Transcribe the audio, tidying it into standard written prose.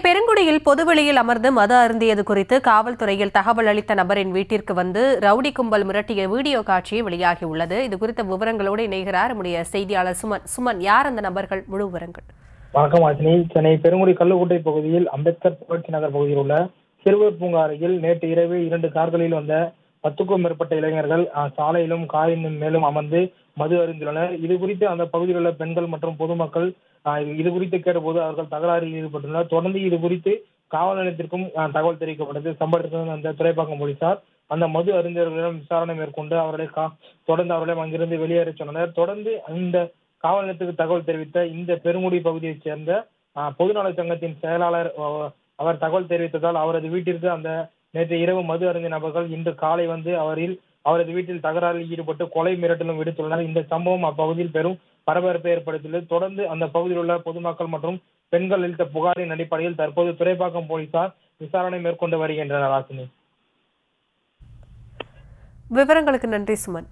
பெருங்குடியில் பொதுவெளியில் அமர்ந்து மது அருந்தியது குறித்து காவல்துறையில் தகவல் அளித்த நபரின் வீட்டிற்கு வந்து ரவுடி கும்பல் மிரட்டிய வீடியோ காட்சி வெளியாகியுள்ளது. இது குறித்த விவரங்களோடு இணைகிறார் நம்முடைய செய்தியாளர் சுமன். யார் அந்த நபர்கள்? முழு விவரங்கள். வணக்கம் ஆசினி. சென்னை பெருங்குடி கல்லுக்குட்டை பகுதியில் அம்பேத்கர் புரட்சி நகர் பகுதியில் உள்ள சிறுவர் பூங்கா அருகில் நேற்று இரவு 2 கார்களில் வந்த 10க்கும் மேற்பட்ட இளைஞர்கள் சாலையிலும் காரின் மேலும் அமர்ந்து மது அருந்துள்ளனர். இது குறித்து அந்த பகுதியில் உள்ள பெண்கள் மற்றும் பொதுமக்கள் இது குறித்து கேட்டபோது அவர்கள் தகராறில் ஈடுபட்டுள்ளனர். தொடர்ந்து இது குறித்து காவல் நிலையத்திற்கும் தகவல் தெரிவிக்கப்பட்டது. சம்பவத்திற்கு அந்த துறைப்பாக்கம் போலீசார் அந்த மது அறிஞர்களிடம் விசாரணை மேற்கொண்டு தொடர்ந்து அவர்களை அங்கிருந்து வெளியேற சொன்னனர். தொடர்ந்து இந்த காவல் நிலையத்துக்கு தகவல் தெரிவித்த இந்த பெருங்குடி பகுதியைச் சேர்ந்த பொதுநல சங்கத்தின் செயலாளர் அவர் தகவல் தெரிவித்ததால் அவரது வீட்டிற்கு அந்த நேற்று இரவு மது அருந்திய நபர்கள் இன்று காலை வந்து அவரது வீட்டில் தகராறில் ஈடுபட்டு கொலை மிரட்டலும் விடுத்துள்ளனர். இந்த சம்பவம் அப்பகுதியில் பெரும் பரபரப்பை ஏற்படுத்தியுள்ளது. தொடர்ந்து அந்த பகுதியில் உள்ள பொதுமக்கள் மற்றும் பெண்கள் அளித்த புகாரின் அடிப்படையில் தற்போது துறைப்பாக்கம் போலீசார் விசாரணை மேற்கொண்டு வருகின்றனர். விவரங்களுக்கு நன்றி சுமன்.